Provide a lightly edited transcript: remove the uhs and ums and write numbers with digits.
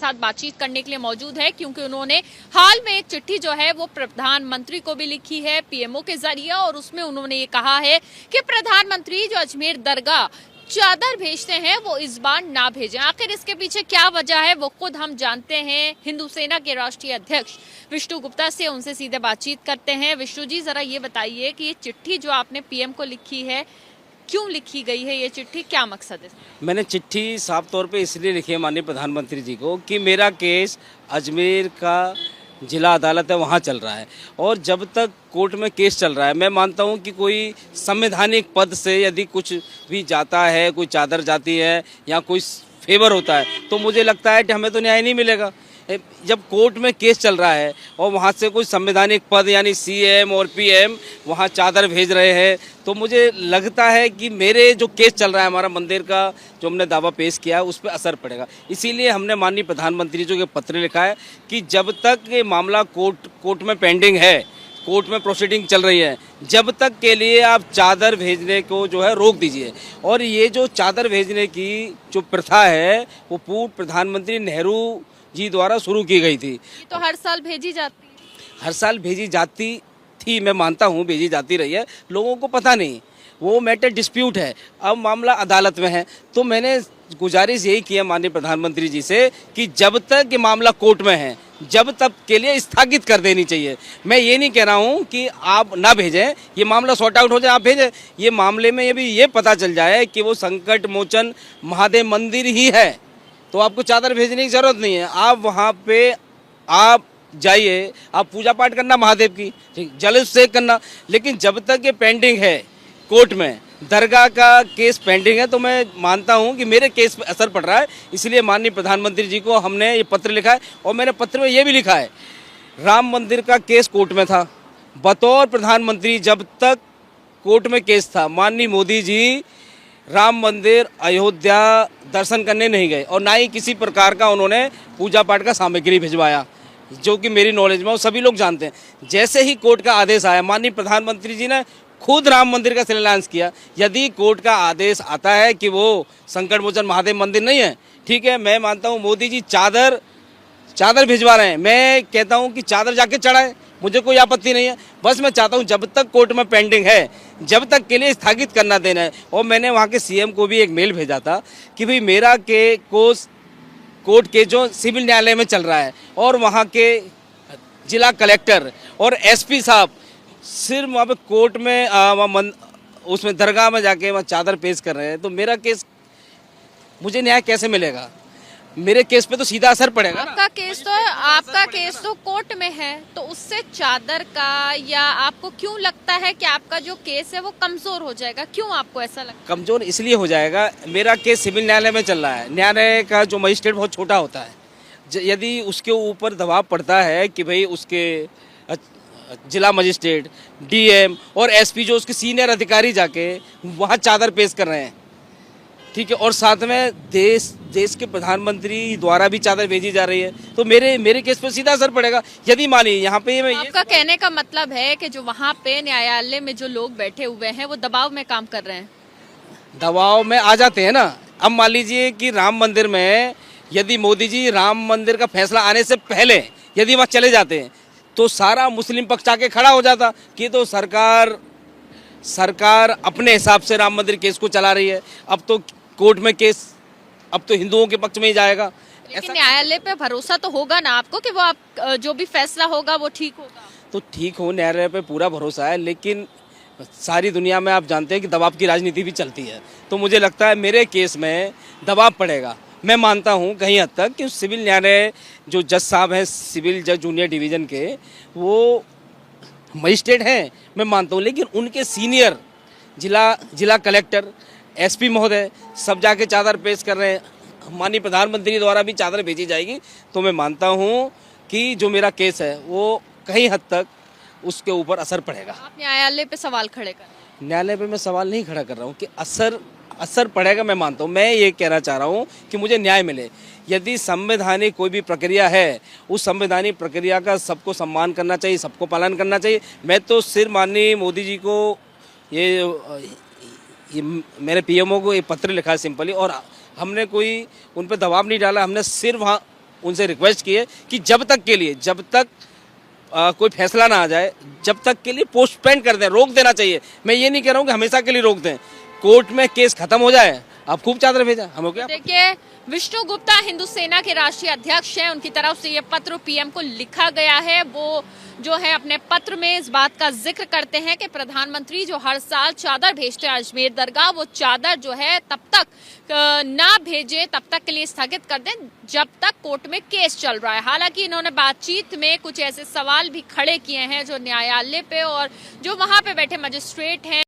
साथ बातचीत करने के लिए मौजूद है, क्योंकि उन्होंने हाल में एक चिट्ठी जो है वो प्रधानमंत्री को भी लिखी है पीएमओ के जरिए, और उसमें उन्होंने ये कहा है कि प्रधानमंत्री जो अजमेर दरगाह चादर भेजते हैं वो इस बार ना भेजें। आखिर इसके पीछे क्या वजह है वो खुद हम जानते हैं हिंदू सेना के राष्ट्रीय अध्यक्ष विष्णु गुप्ता से, उनसे सीधे बातचीत करते हैं। विष्णु जी, जरा ये बताइए कि ये चिट्ठी जो आपने पीएम को लिखी है, क्यों लिखी गई है ये चिट्ठी, क्या मकसद है? मैंने चिट्ठी साफ तौर पे इसलिए लिखी है माननीय प्रधानमंत्री जी को कि मेरा केस अजमेर का जिला अदालत है वहाँ चल रहा है, और जब तक कोर्ट में केस चल रहा है, मैं मानता हूँ कि कोई संवैधानिक पद से यदि कुछ भी जाता है, कोई चादर जाती है या कोई फेवर होता है, तो मुझे लगता है कि हमें तो न्याय नहीं मिलेगा। जब कोर्ट में केस चल रहा है और वहाँ से कोई संवैधानिक पद यानी सीएम और पीएम वहाँ चादर भेज रहे हैं, तो मुझे लगता है कि मेरे जो केस चल रहा है, हमारा मंदिर का जो हमने दावा पेश किया है, उस पर असर पड़ेगा। इसीलिए हमने माननीय प्रधानमंत्री जी को पत्र लिखा है कि जब तक ये मामला कोर्ट में पेंडिंग है, कोर्ट में प्रोसीडिंग चल रही है, जब तक के लिए आप चादर भेजने को जो है रोक दीजिए। और ये जो चादर भेजने की जो प्रथा है वो पूर्व प्रधानमंत्री नेहरू जी द्वारा शुरू की गई थी। तो हर साल भेजी जाती है? हर साल भेजी जाती थी, मैं मानता हूँ भेजी जाती रही है, लोगों को पता नहीं, वो मैटर डिस्प्यूट है, अब मामला अदालत में है। तो मैंने गुजारिश यही की है माननीय प्रधानमंत्री जी से कि जब तक ये मामला कोर्ट में है, जब तक के लिए स्थगित कर देनी चाहिए। मैं ये नहीं कह रहा हूँ कि आप ना भेजें, ये मामला सॉर्ट आउट हो जाए आप भेजें। ये मामले में ये पता चल जाए कि वो संकट मोचन महादेव मंदिर ही है, तो आपको चादर भेजने की जरूरत नहीं है। आप वहाँ पे आप जाइए, आप पूजा पाठ करना महादेव की, ठीक, जल अभिषेक करना, लेकिन जब तक ये पेंडिंग है कोर्ट में, दरगाह का केस पेंडिंग है, तो मैं मानता हूँ कि मेरे केस पे असर पड़ रहा है। इसलिए माननीय प्रधानमंत्री जी को हमने ये पत्र लिखा है, और मैंने पत्र में ये भी लिखा है, राम मंदिर का केस कोर्ट में था, बतौर प्रधानमंत्री जब तक कोर्ट में केस था, माननीय मोदी जी राम मंदिर अयोध्या दर्शन करने नहीं गए, और ना ही किसी प्रकार का उन्होंने पूजा पाठ का सामग्री भिजवाया, जो कि मेरी नॉलेज में, वो सभी लोग जानते हैं। जैसे ही कोर्ट का आदेश आया, माननीय प्रधानमंत्री जी ने खुद राम मंदिर का शिलान्यास किया। यदि कोर्ट का आदेश आता है कि वो संकट मोचन महादेव मंदिर नहीं है, ठीक है, मैं मानता हूँ मोदी जी चादर भिजवा रहे हैं, मैं कहता हूँ कि चादर जाके चढ़ाए, मुझे कोई आपत्ति नहीं है। बस मैं चाहता हूँ जब तक कोर्ट में पेंडिंग है, जब तक के लिए स्थगित करना देना है। और मैंने वहाँ के सीएम को भी एक मेल भेजा था कि भाई मेरा कोर्ट के जो सिविल न्यायालय में चल रहा है, और वहाँ के जिला कलेक्टर और एसपी साहब सिर्फ वहाँ पे कोर्ट में उसमें दरगाह में जाके वहाँ चादर पेश कर रहे हैं, तो मेरा केस, मुझे न्याय कैसे मिलेगा? मेरे केस पे तो सीधा असर पड़ेगा। आपका केस तो कोर्ट में है, तो उससे चादर का, या आपको क्यों लगता है कि आपका जो केस है वो कमजोर हो जाएगा? क्यों आपको ऐसा लगता है? कमजोर इसलिए हो जाएगा, मेरा केस सिविल न्यायालय में चल रहा है। न्यायालय का जो मजिस्ट्रेट बहुत छोटा होता है, यदि उसके ऊपर दबाव पड़ता है कि भाई उसके जिला मजिस्ट्रेट, डीएम और एसपी जो उसके सीनियर अधिकारी जाके वहाँ चादर पेश कर रहे हैं, ठीक है, और साथ में देश के प्रधानमंत्री द्वारा भी चादर भेजी जा रही है, तो मेरे केस पर सीधा असर पड़ेगा। यदि मानिए यहाँ पे आपका कहने का मतलब है कि जो वहाँ पे न्यायालय में जो लोग बैठे हुए हैं वो दबाव में काम कर रहे हैं? दबाव में आ जाते हैं ना। अब मान लीजिए कि राम मंदिर में यदि मोदी जी राम मंदिर का फैसला आने से पहले यदि वहाँ चले जाते हैं, तो सारा मुस्लिम पक्ष आके खड़ा हो जाता कि तो सरकार अपने हिसाब से राम मंदिर केस को चला रही है, अब तो कोर्ट में केस अब तो हिंदुओं के पक्ष में ही जाएगा। लेकिन न्यायालय पे भरोसा तो होगा ना आपको कि वो आप जो भी फैसला होगा वो ठीक होगा? तो ठीक हो, न्यायालय पे पूरा भरोसा है, लेकिन सारी दुनिया में आप जानते हैं कि दबाव की राजनीति भी चलती है, तो मुझे लगता है मेरे केस में दबाव पड़ेगा। मैं मानता हूं कहीं हद तक कि सिविल न्यायालय जो जज साहब हैं, सिविल जज जूनियर डिवीज़न के, वो मजिस्ट्रेट हैं, मैं मानता हूं, लेकिन उनके सीनियर जिला कलेक्टर, एसपी महोदय सब जाके चादर पेश कर रहे हैं। माननीय प्रधानमंत्री द्वारा भी चादर भेजी जाएगी, तो मैं मानता हूं कि जो मेरा केस है वो कहीं हद तक उसके ऊपर असर पड़ेगा। आप न्यायालय पे सवाल खड़े कर? न्यायालय पे मैं सवाल नहीं खड़ा कर रहा हूँ कि असर पड़ेगा, मैं मानता हूँ। मैं ये कहना चाह रहा हूँ कि मुझे न्याय मिले। यदि संवैधानिक कोई भी प्रक्रिया है, उस संवैधानिक प्रक्रिया का सबको सम्मान करना चाहिए, सबको पालन करना चाहिए। मैं तो सिर्फ माननीय मोदी जी को ये मैंने पीएमओ को ये पत्र लिखा है सिंपली, और हमने कोई उन पर दबाव नहीं डाला। हमने सिर्फ वहाँ उनसे रिक्वेस्ट की है कि जब तक कोई फैसला ना आ जाए, जब तक के लिए पोस्टपोन कर दें, रोक देना चाहिए। मैं ये नहीं कह रहा हूँ कि हमेशा के लिए रोक दें, कोर्ट में केस खत्म हो जाए, आप खूब चादर भेजा, हम हो गया। देखिए, विष्णु गुप्ता हिंदू सेना के राष्ट्रीय अध्यक्ष हैं, उनकी तरफ से ये पत्र पीएम को लिखा गया है। वो जो है अपने पत्र में इस बात का जिक्र करते हैं कि प्रधानमंत्री जो हर साल चादर भेजते हैं अजमेर दरगाह, वो चादर जो है तब तक ना भेजे, तब तक के लिए स्थगित कर दें जब तक कोर्ट में केस चल रहा है। हालांकि इन्होंने बातचीत में कुछ ऐसे सवाल भी खड़े किए हैं जो न्यायालय पे और जो वहां पे बैठे मजिस्ट्रेट हैं